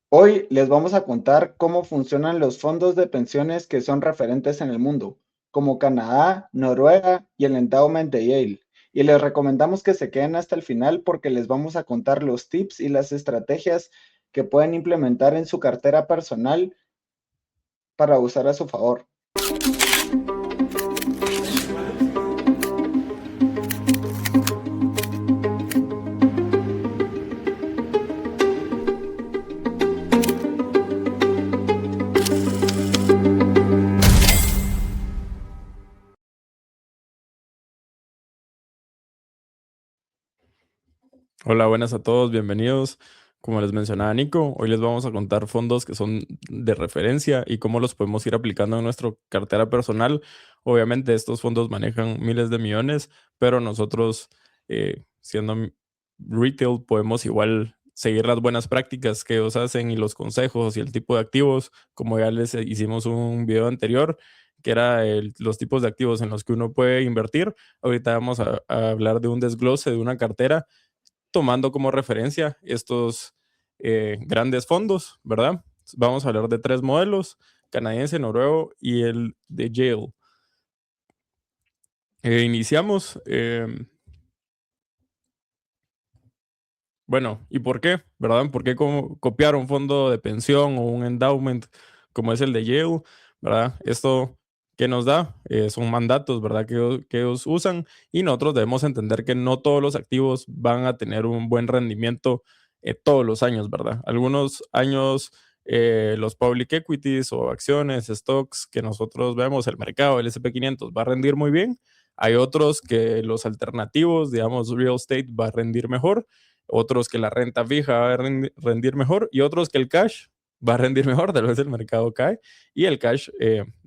Hoy les vamos a contar cómo funcionan los fondos de pensiones que son referentes en el mundo, como Canadá, Noruega y el Endowment de Yale. Y les recomendamos que se queden hasta el final porque les vamos a contar los tips y las estrategias que pueden implementar en su cartera personal para usar a su favor. Hola, buenas a todos, bienvenidos. Como les mencionaba Nico, hoy les vamos a contar fondos que son de referencia y cómo los podemos ir aplicando en nuestra cartera personal. Obviamente estos fondos manejan miles de millones, pero nosotros, siendo retail, podemos igual seguir las buenas prácticas que ellos hacen y los consejos y el tipo de activos, como ya les hicimos un video anterior, que era los tipos de activos en los que uno puede invertir. Ahorita vamos a hablar de un desglose de una cartera tomando como referencia estos grandes fondos, ¿verdad? Vamos a hablar de tres modelos: canadiense, noruego y el de Yale. Iniciamos. Bueno, ¿y por qué? ¿Verdad? ¿Por qué copiar un fondo de pensión o un endowment como es el de Yale? ¿Verdad? Esto que nos da son mandatos, ¿verdad? Que ellos usan, y nosotros debemos entender que no todos los activos van a tener un buen rendimiento todos los años, ¿verdad? Algunos años los public equities o acciones, stocks que nosotros vemos, el mercado, el S&P 500 va a rendir muy bien. Hay otros que los alternativos, digamos, real estate va a rendir mejor, otros que la renta fija va a rendir mejor y otros que el cash va a rendir mejor. Tal vez el mercado cae y el cash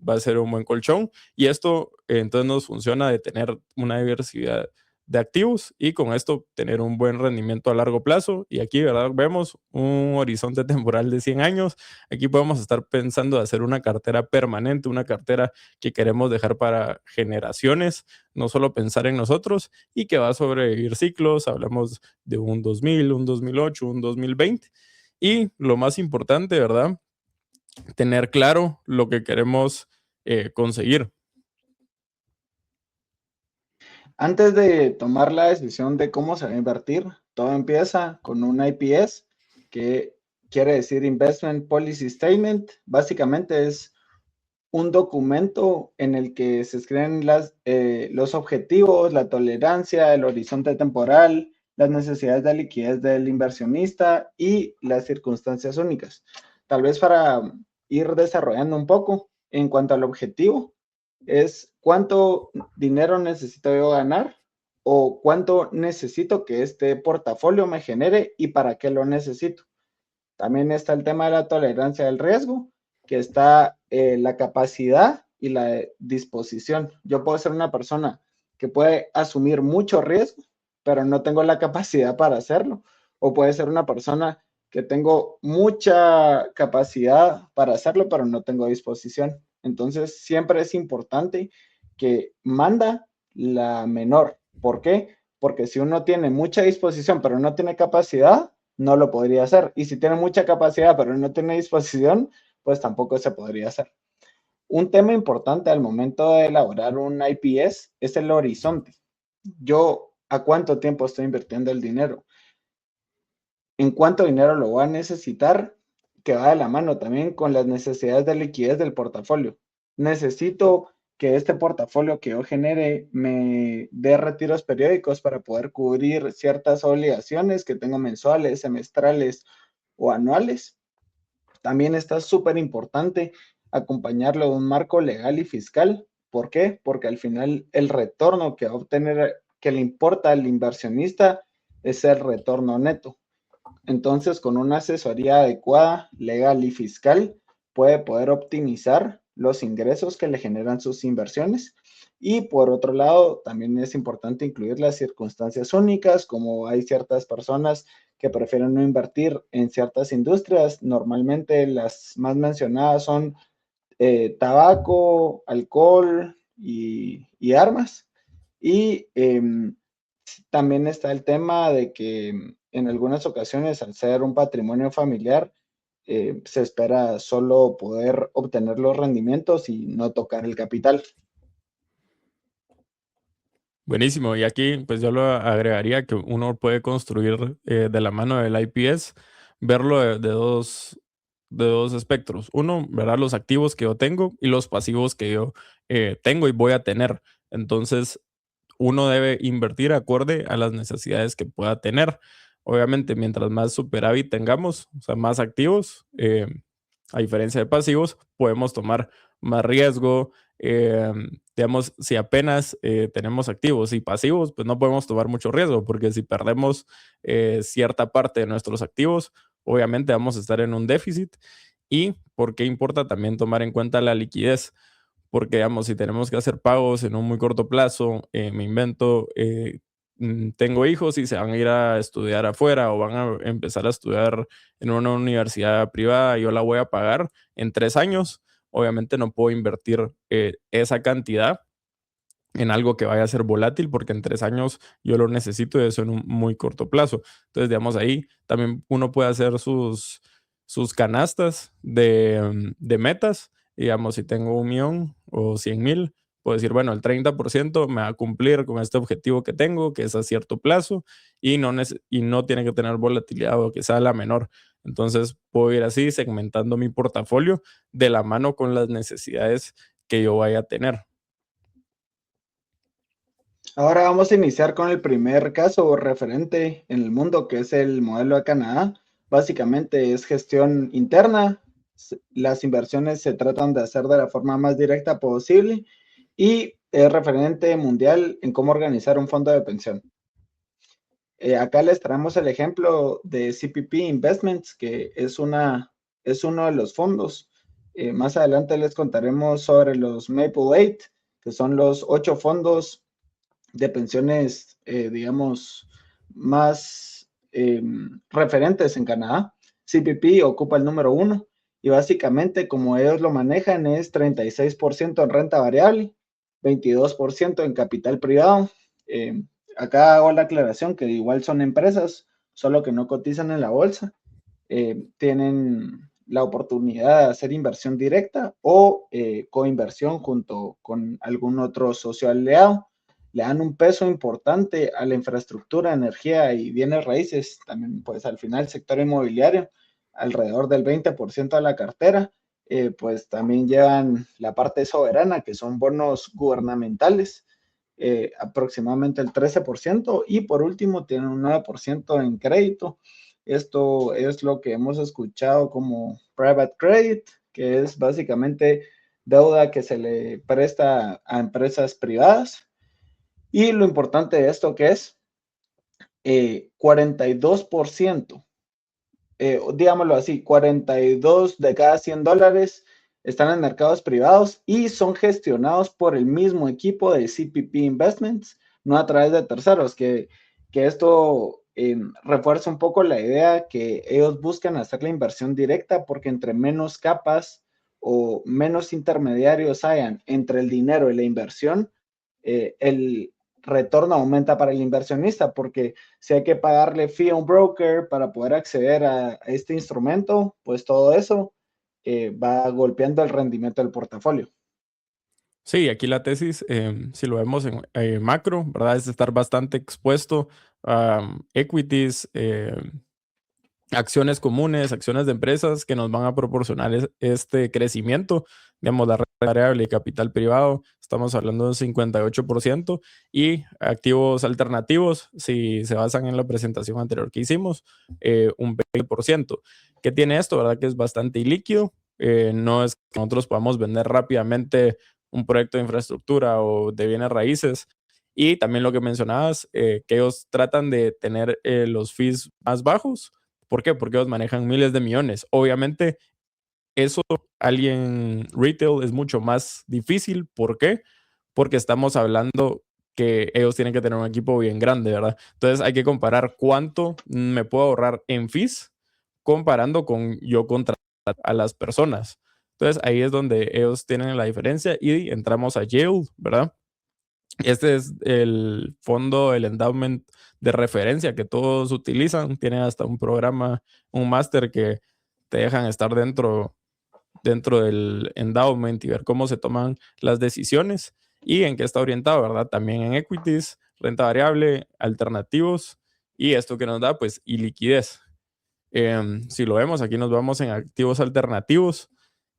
va a ser un buen colchón, y esto entonces nos funciona de tener una diversidad de activos y con esto tener un buen rendimiento a largo plazo. Y aquí, ¿verdad? Vemos un horizonte temporal de 100 años. Aquí podemos estar pensando de hacer una cartera permanente, una cartera que queremos dejar para generaciones, no solo pensar en nosotros, y que va a sobrevivir ciclos. Hablamos de un 2000, un 2008, un 2020. Y lo más importante, ¿verdad? Tener claro lo que queremos conseguir. Antes de tomar la decisión de cómo se va a invertir, todo empieza con un IPS, que quiere decir Investment Policy Statement. Básicamente es un documento en el que se escriben los objetivos, la tolerancia, el horizonte temporal, las necesidades de liquidez del inversionista y las circunstancias únicas. Tal vez para ir desarrollando un poco en cuanto al objetivo, es cuánto dinero necesito yo ganar o cuánto necesito que este portafolio me genere y para qué lo necesito. También está el tema de la tolerancia del riesgo, que está la capacidad y la disposición. Yo puedo ser una persona que puede asumir mucho riesgo, pero no tengo la capacidad para hacerlo. O puede ser una persona que tengo mucha capacidad para hacerlo, pero no tengo disposición. Entonces, siempre es importante que manda la menor. ¿Por qué? Porque si uno tiene mucha disposición, pero no tiene capacidad, no lo podría hacer. Y si tiene mucha capacidad, pero no tiene disposición, pues tampoco se podría hacer. Un tema importante al momento de elaborar un IPS es el horizonte. Yo, ¿a cuánto tiempo estoy invirtiendo el dinero? ¿En cuánto dinero lo voy a necesitar? Que va de la mano también con las necesidades de liquidez del portafolio. Necesito que este portafolio que yo genere me dé retiros periódicos para poder cubrir ciertas obligaciones que tengo mensuales, semestrales o anuales. También está súper importante acompañarlo de un marco legal y fiscal. ¿Por qué? Porque al final el retorno que va a obtener, que le importa al inversionista, es el retorno neto. Entonces, con una asesoría adecuada, legal y fiscal, puede poder optimizar los ingresos que le generan sus inversiones. Y por otro lado, también es importante incluir las circunstancias únicas, como hay ciertas personas que prefieren no invertir en ciertas industrias. Normalmente las más mencionadas son tabaco, alcohol y armas. Y también está el tema de que en algunas ocasiones, al ser un patrimonio familiar, se espera solo poder obtener los rendimientos y no tocar el capital. Buenísimo. Y aquí, pues yo lo agregaría que uno puede construir de la mano del IPS, verlo de dos espectros. Uno, ¿verdad? Los activos que yo tengo y los pasivos que yo tengo y voy a tener. Entonces, uno debe invertir acorde a las necesidades que pueda tener. Obviamente, mientras más superávit tengamos, o sea, más activos, a diferencia de pasivos, podemos tomar más riesgo. Digamos, si apenas tenemos activos y pasivos, pues no podemos tomar mucho riesgo, porque si perdemos cierta parte de nuestros activos, obviamente vamos a estar en un déficit. ¿Y por qué importa también tomar en cuenta la liquidez? Porque, digamos, si tenemos que hacer pagos en un muy corto plazo, me invento, tengo hijos y se van a ir a estudiar afuera o van a empezar a estudiar en una universidad privada, yo la voy a pagar en 3 años. Obviamente no puedo invertir esa cantidad en algo que vaya a ser volátil porque en 3 años yo lo necesito y eso en un muy corto plazo. Entonces, digamos, ahí también uno puede hacer sus canastas de metas. Digamos, si tengo 1 millón o 100,000, puedo decir, bueno, el 30% me va a cumplir con este objetivo que tengo, que es a cierto plazo, y no tiene que tener volatilidad o que sea la menor. Entonces, puedo ir así segmentando mi portafolio de la mano con las necesidades que yo vaya a tener. Ahora vamos a iniciar con el primer caso referente en el mundo, que es el modelo de Canadá. Básicamente es gestión interna. Las inversiones se tratan de hacer de la forma más directa posible y es referente mundial en cómo organizar un fondo de pensión. Acá les traemos el ejemplo de CPP Investments, que es uno de los fondos. Más adelante les contaremos sobre los Maple 8, que son los 8 fondos de pensiones, digamos, más referentes en Canadá. CPP ocupa el número 1 y básicamente como ellos lo manejan es 36% en renta variable, 22% en capital privado. Acá hago la aclaración que igual son empresas, solo que no cotizan en la bolsa. Tienen la oportunidad de hacer inversión directa o coinversión junto con algún otro socio aliado. Le dan un peso importante a la infraestructura, energía y bienes raíces, también pues al final sector inmobiliario, alrededor del 20% de la cartera, pues también llevan la parte soberana, que son bonos gubernamentales, aproximadamente el 13%, y por último tienen un 9% en crédito. Esto es lo que hemos escuchado como private credit, que es básicamente deuda que se le presta a empresas privadas. Y lo importante de esto que es 42%, digámoslo así, 42 de cada $100 están en mercados privados y son gestionados por el mismo equipo de CPP Investments, no a través de terceros, que esto refuerza un poco la idea que ellos buscan hacer la inversión directa porque entre menos capas o menos intermediarios hayan entre el dinero y la inversión, el retorno aumenta para el inversionista, porque si hay que pagarle fee a un broker para poder acceder a este instrumento, pues todo eso va golpeando el rendimiento del portafolio. Sí, aquí la tesis, si lo vemos en macro, ¿verdad? Es estar bastante expuesto a equities, acciones comunes, acciones de empresas que nos van a proporcionar este crecimiento, digamos, la renta variable y capital privado, estamos hablando de un 58%, y activos alternativos, si se basan en la presentación anterior que hicimos, un 20%. ¿Qué tiene esto? ¿Verdad? Que es bastante ilíquido, no es que nosotros podamos vender rápidamente un proyecto de infraestructura o de bienes raíces. Y también lo que mencionabas, que ellos tratan de tener los fees más bajos. ¿Por qué? Porque ellos manejan miles de millones. Obviamente, eso alguien retail es mucho más difícil. ¿Por qué? Porque estamos hablando que ellos tienen que tener un equipo bien grande, ¿verdad? Entonces hay que comparar cuánto me puedo ahorrar en fees comparando con yo contratar a las personas. Entonces ahí es donde ellos tienen la diferencia y entramos a Yale, ¿verdad? Este es el fondo, el endowment de referencia que todos utilizan. Tiene hasta un programa, un máster que te dejan estar dentro del endowment y ver cómo se toman las decisiones y en qué está orientado, ¿verdad? También en equities, renta variable, alternativos y esto que nos da, pues, y liquidez. Si lo vemos, aquí nos vamos en activos alternativos,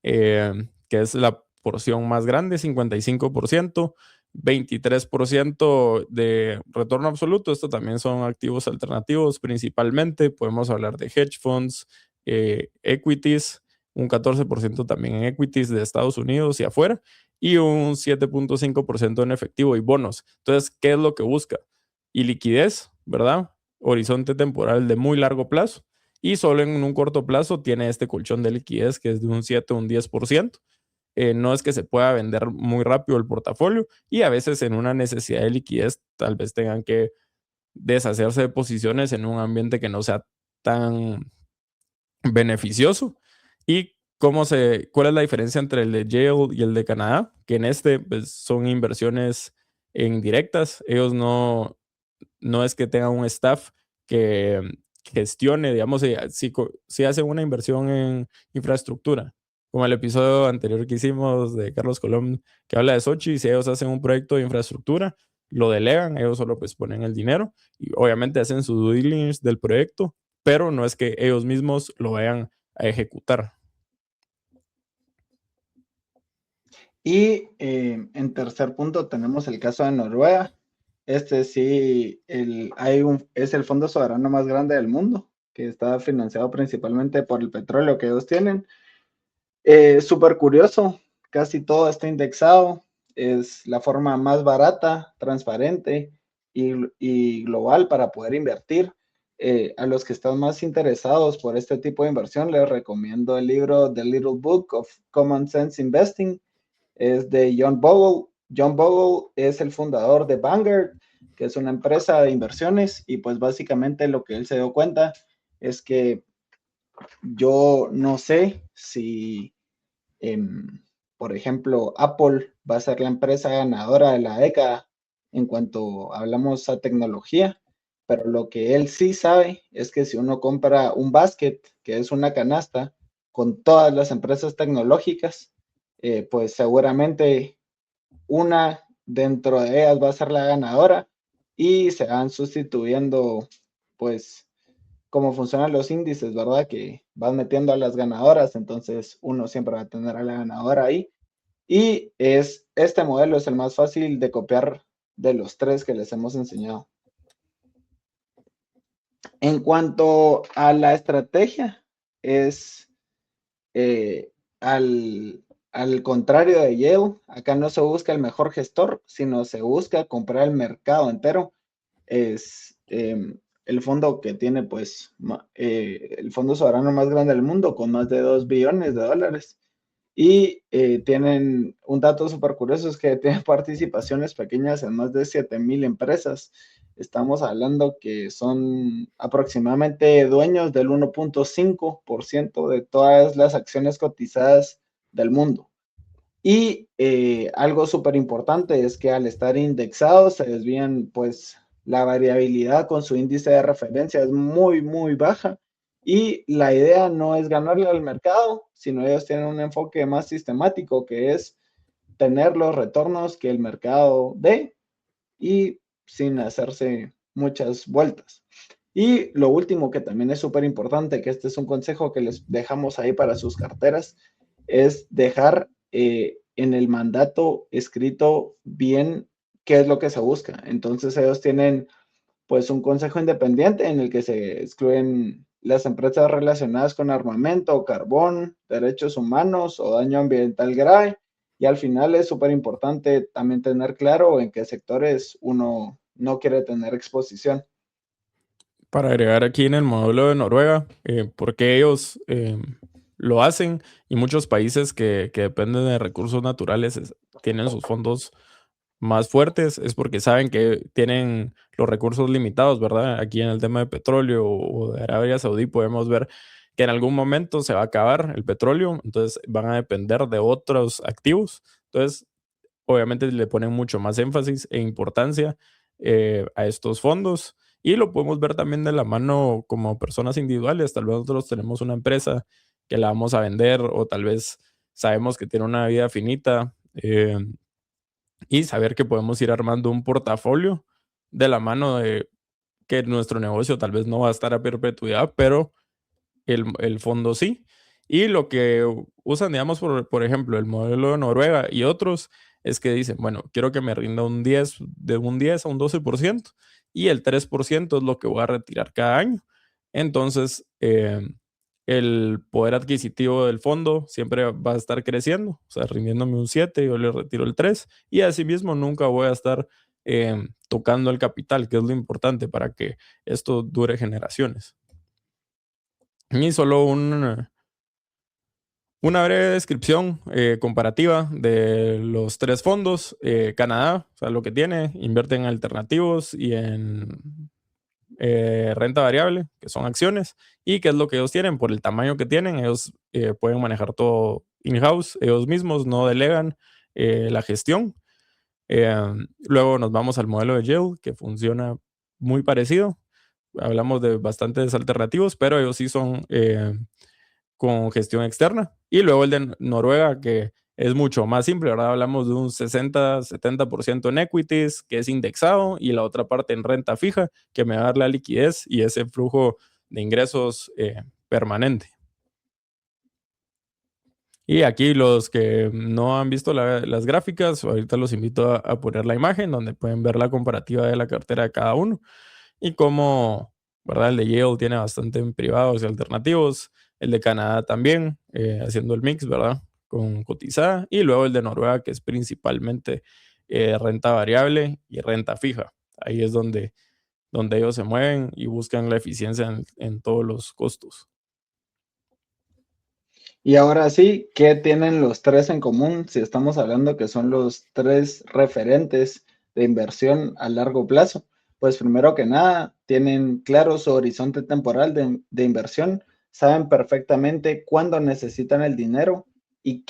que es la porción más grande, 55%, 23% de retorno absoluto. Esto también son activos alternativos principalmente. Podemos hablar de hedge funds, equities, un 14% también en equities de Estados Unidos y afuera, y un 7.5% en efectivo y bonos. Entonces, ¿qué es lo que busca? Y liquidez, ¿verdad? Horizonte temporal de muy largo plazo y solo en un corto plazo tiene este colchón de liquidez que es de un 7 o un 10%. No es que se pueda vender muy rápido el portafolio y a veces en una necesidad de liquidez tal vez tengan que deshacerse de posiciones en un ambiente que no sea tan beneficioso. ¿Y cuál es la diferencia entre el de Yale y el de Canadá? Que en este pues, son inversiones en directas. Ellos no es que tengan un staff que gestione, digamos, si hacen una inversión en infraestructura, como el episodio anterior que hicimos de Carlos Colón, que habla de Sochi, si ellos hacen un proyecto de infraestructura, lo delegan, ellos solo pues ponen el dinero y obviamente hacen su due diligence del proyecto, pero no es que ellos mismos lo vayan a ejecutar. Y en tercer punto tenemos el caso de Noruega. Este sí, es el fondo soberano más grande del mundo, que está financiado principalmente por el petróleo que ellos tienen. Súper curioso, casi todo está indexado, es la forma más barata, transparente y global para poder invertir. A los que están más interesados por este tipo de inversión, les recomiendo el libro The Little Book of Common Sense Investing. Es de John Bogle. John Bogle es el fundador de Vanguard, que es una empresa de inversiones, y pues básicamente lo que él se dio cuenta es que yo no sé si, por ejemplo, Apple va a ser la empresa ganadora de la década en cuanto hablamos a tecnología, pero lo que él sí sabe es que si uno compra un basket, que es una canasta, con todas las empresas tecnológicas, pues seguramente una dentro de ellas va a ser la ganadora y se van sustituyendo, pues, cómo funcionan los índices, ¿verdad? Que van metiendo a las ganadoras, entonces uno siempre va a tener a la ganadora ahí. Y este modelo es el más fácil de copiar de los tres que les hemos enseñado. En cuanto a la estrategia, es al contrario de Yale, acá no se busca el mejor gestor, sino se busca comprar el mercado entero. Es el fondo que tiene, pues, el fondo soberano más grande del mundo, con más de 2 billones de dólares. Y tienen un dato súper curioso, es que tienen participaciones pequeñas en más de 7,000 empresas. Estamos hablando que son aproximadamente dueños del 1.5% de todas las acciones cotizadas del mundo. Y algo súper importante es que al estar indexados se desvían, pues la variabilidad con su índice de referencia es muy, muy baja. Y la idea no es ganarle al mercado, sino ellos tienen un enfoque más sistemático, que es tener los retornos que el mercado dé y sin hacerse muchas vueltas. Y lo último que también es súper importante, que este es un consejo que les dejamos ahí para sus carteras, es dejar en el mandato escrito bien qué es lo que se busca. Entonces ellos tienen pues un consejo independiente en el que se excluyen las empresas relacionadas con armamento, carbón, derechos humanos o daño ambiental grave. Y al final es súper importante también tener claro en qué sectores uno no quiere tener exposición. Para agregar aquí en el modelo de Noruega, porque ellos lo hacen y muchos países que dependen de recursos naturales tienen sus fondos más fuertes, es porque saben que tienen los recursos limitados, ¿verdad? Aquí en el tema de petróleo o de Arabia Saudí podemos ver que en algún momento se va a acabar el petróleo, entonces van a depender de otros activos. Entonces, obviamente le ponen mucho más énfasis e importancia a estos fondos y lo podemos ver también de la mano como personas individuales. Tal vez nosotros tenemos una empresa que la vamos a vender, o tal vez sabemos que tiene una vida finita, y saber que podemos ir armando un portafolio de la mano de que nuestro negocio tal vez no va a estar a perpetuidad, pero el fondo sí. Y lo que usan, digamos, por ejemplo, el modelo de Noruega y otros, es que dicen, bueno, quiero que me rinda de un 10 a un 12%, y el 3% es lo que voy a retirar cada año. Entonces, el poder adquisitivo del fondo siempre va a estar creciendo, o sea, rindiéndome un 7, yo le retiro el 3, y asimismo nunca voy a estar tocando el capital, que es lo importante para que esto dure generaciones. Y solo una breve descripción comparativa de los tres fondos. Canadá, o sea, lo que tiene, invierte en alternativos y en renta variable, que son acciones. ¿Y qué es lo que ellos tienen? Por el tamaño que tienen, ellos pueden manejar todo in-house, ellos mismos no delegan la gestión. Luego nos vamos al modelo de Yale, que funciona muy parecido. Hablamos de bastantes alternativos, pero ellos sí son con gestión externa. Y luego el de Noruega, que es mucho más simple, ¿verdad? Hablamos de un 60-70% en equities, que es indexado, y la otra parte en renta fija, que me va a dar la liquidez y ese flujo de ingresos permanente. Y aquí los que no han visto las gráficas, ahorita los invito a poner la imagen donde pueden ver la comparativa de la cartera de cada uno y cómo, ¿verdad? El de Yale tiene bastante en privados y alternativos, el de Canadá también, haciendo el mix, ¿verdad? Con cotizada, y luego el de Noruega, que es principalmente renta variable y renta fija. Ahí es donde ellos se mueven y buscan la eficiencia en todos los costos. Y ahora sí, ¿qué tienen los tres en común? Si estamos hablando que son los tres referentes de inversión a largo plazo, pues primero que nada, tienen claro su horizonte temporal de inversión, saben perfectamente cuándo necesitan el dinero y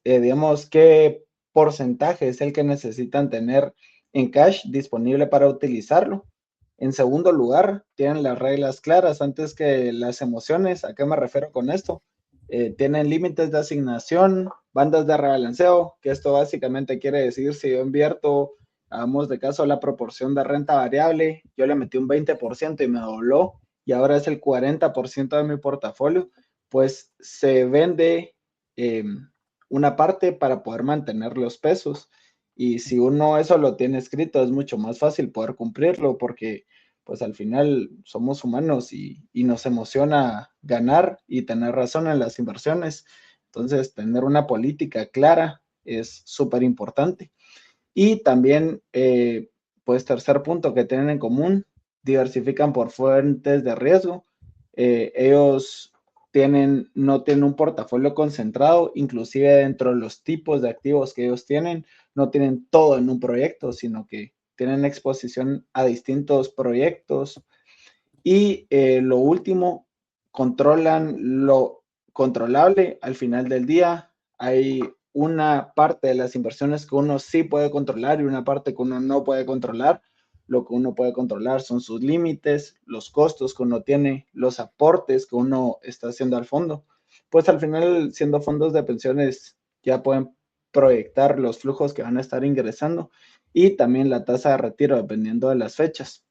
digamos, qué porcentaje es el que necesitan tener en cash disponible para utilizarlo. En segundo lugar, tienen las reglas claras antes que las emociones. ¿A qué me refiero con esto? Tienen límites de asignación, bandas de rebalanceo, que esto básicamente quiere decir si yo invierto, hagamos de caso la proporción de renta variable, yo le metí un 20% y me dobló y ahora es el 40% de mi portafolio, pues se vende una parte para poder mantener los pesos. Y si uno eso lo tiene escrito, es mucho más fácil poder cumplirlo porque pues al final somos humanos y nos emociona ganar y tener razón en las inversiones. Entonces, tener una política clara es súper importante. Y también, pues tercer punto que tienen en común, diversifican por fuentes de riesgo. Ellos no tienen un portafolio concentrado, inclusive dentro de los tipos de activos que ellos tienen, no tienen todo en un proyecto, sino que tienen exposición a distintos proyectos. Y lo último, controlan lo controlable. Al final del día, hay una parte de las inversiones que uno sí puede controlar y una parte que uno no puede controlar. Lo que uno puede controlar son sus límites, los costos que uno tiene, los aportes que uno está haciendo al fondo. Pues al final, siendo fondos de pensiones, ya pueden proyectar los flujos que van a estar ingresando y también la tasa de retiro, dependiendo de las fechas.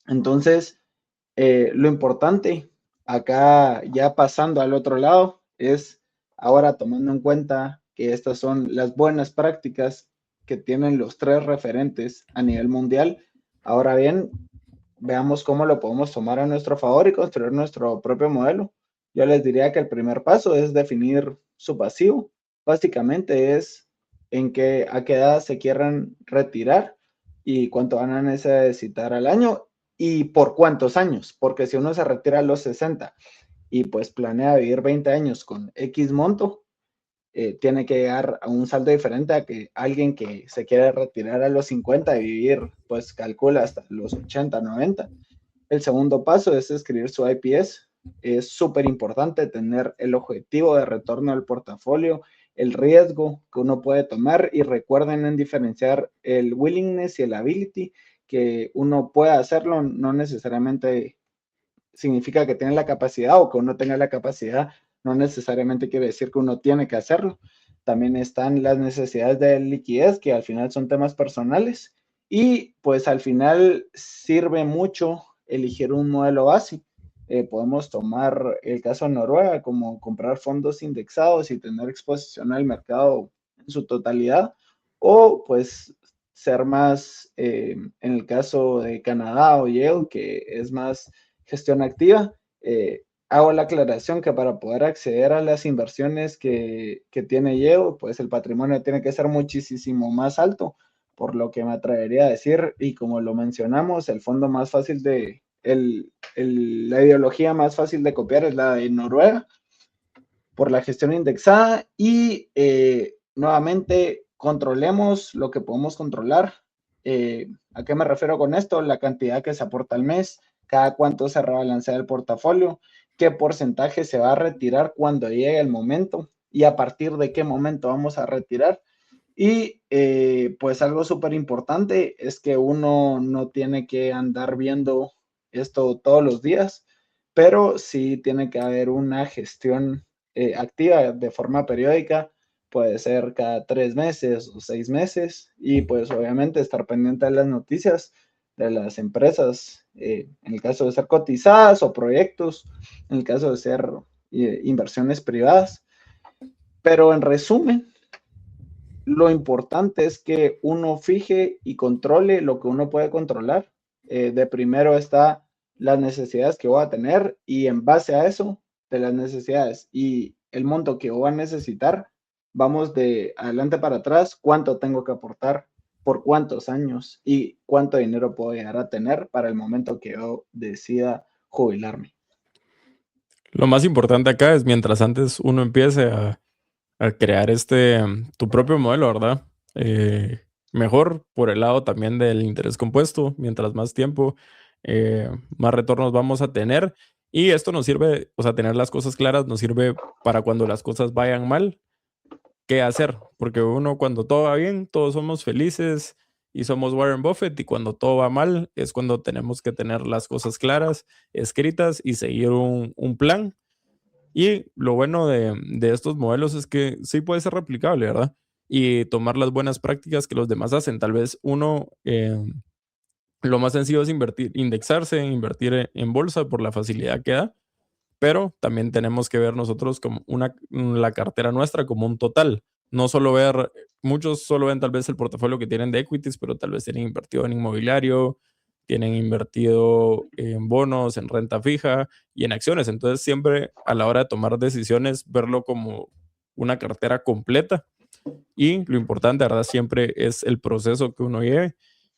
Entonces, lo importante acá, ya pasando al otro lado, es ahora tomando en cuenta que estas son las buenas prácticas que tienen los tres referentes a nivel mundial. Ahora bien, veamos cómo lo podemos tomar a nuestro favor y construir nuestro propio modelo. Yo les diría que el primer paso es definir su pasivo. Básicamente es a qué edad se quieran retirar y cuánto van a necesitar al año y por cuántos años, porque si uno se retira a los 60 y pues planea vivir 20 años con X monto, tiene que llegar a un saldo diferente a que alguien que se quiere retirar a los 50 y vivir, pues calcula hasta los 80, 90. El segundo paso es escribir su IPS. Es súper importante tener el objetivo de retorno al portafolio, el riesgo que uno puede tomar y recuerden en diferenciar el willingness y el ability, que uno pueda hacerlo, no necesariamente significa que tiene la capacidad o que uno tenga la capacidad no necesariamente quiere decir que uno tiene que hacerlo. También están las necesidades de liquidez, que al final son temas personales, y pues al final sirve mucho elegir un modelo base. Podemos tomar el caso de Noruega, como comprar fondos indexados y tener exposición al mercado en su totalidad, o pues ser más, en el caso de Canadá o Yale, que es más gestión activa. Hago la aclaración que para poder acceder a las inversiones que tiene Yale, pues el patrimonio tiene que ser muchísimo más alto, por lo que me atrevería a decir, y como lo mencionamos, el fondo más fácil de, la ideología más fácil de copiar es la de Noruega, por la gestión indexada, y nuevamente controlemos lo que podemos controlar. ¿A qué me refiero con esto? La cantidad que se aporta al mes, cada cuánto se rebalancea el portafolio, qué porcentaje se va a retirar cuando llegue el momento y a partir de qué momento vamos a retirar. Y pues algo súper importante es que uno no tiene que andar viendo esto todos los días, pero sí tiene que haber una gestión activa de forma periódica, puede ser cada 3 meses o 6 meses, y pues obviamente estar pendiente de las noticias de las empresas, en el caso de ser cotizadas o proyectos, en el caso de ser inversiones privadas. Pero en resumen, lo importante es que uno fije y controle lo que uno puede controlar. De primero está las necesidades que voy a tener, y en base a eso, de las necesidades y el monto que voy a necesitar, vamos de adelante para atrás, cuánto tengo que aportar, por cuántos años y cuánto dinero puedo llegar a tener para el momento que yo decida jubilarme. Lo más importante acá es mientras antes uno empiece a crear tu propio modelo, ¿verdad? Mejor por el lado también del interés compuesto, mientras más tiempo, más retornos vamos a tener. Y esto nos sirve, o sea, tener las cosas claras nos sirve para cuando las cosas vayan mal, qué hacer. Porque uno cuando todo va bien, todos somos felices y somos Warren Buffett, y cuando todo va mal es cuando tenemos que tener las cosas claras, escritas y seguir un plan. Y lo bueno de estos modelos es que sí puede ser replicable, ¿verdad? Y tomar las buenas prácticas que los demás hacen. Tal vez uno, lo más sencillo es invertir, indexarse, invertir en bolsa por la facilidad que da, pero también tenemos que ver nosotros como la cartera nuestra como un total. No solo ver, muchos solo ven tal vez el portafolio que tienen de equities, pero tal vez tienen invertido en inmobiliario, tienen invertido en bonos, en renta fija y en acciones. Entonces siempre a la hora de tomar decisiones, verlo como una cartera completa, y lo importante, ¿verdad? Siempre es el proceso que uno lleve,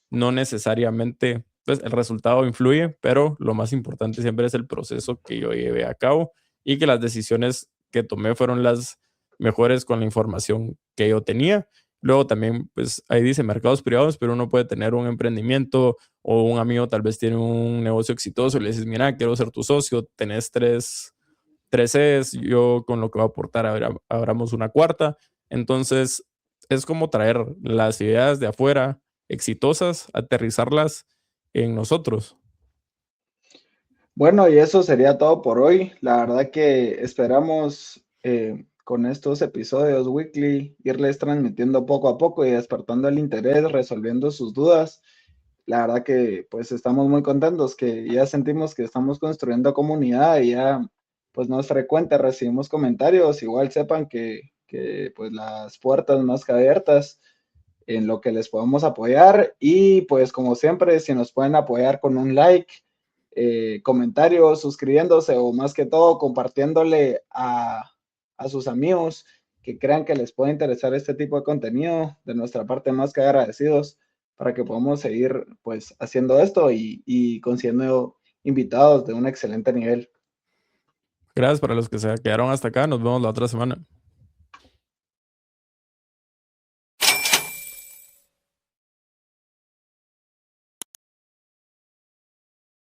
no necesariamente, pues el resultado influye, pero lo más importante siempre es el proceso que yo lleve a cabo y que las decisiones que tomé fueron las mejores con la información que yo tenía. Luego también, pues ahí dice mercados privados, pero uno puede tener un emprendimiento o un amigo tal vez tiene un negocio exitoso y le dices, mira, quiero ser tu socio, tenés tres Cs, yo con lo que voy a aportar abramos una cuarta. Entonces, es como traer las ideas de afuera exitosas, aterrizarlas en nosotros. Bueno, y eso sería todo por hoy. La verdad que esperamos, con estos episodios weekly irles transmitiendo poco a poco y despertando el interés, resolviendo sus dudas. La verdad que pues estamos muy contentos, que ya sentimos que estamos construyendo comunidad y ya pues no es frecuente, recibimos comentarios. Igual sepan que pues las puertas más que abiertas en lo que les podamos apoyar, y pues como siempre, si nos pueden apoyar con un like, comentarios, suscribiéndose, o más que todo compartiéndole a sus amigos que crean que les puede interesar este tipo de contenido, de nuestra parte más que agradecidos, para que podamos seguir pues haciendo esto y consiguiendo invitados de un excelente nivel. Gracias para los que se quedaron hasta acá. Nos vemos la otra semana.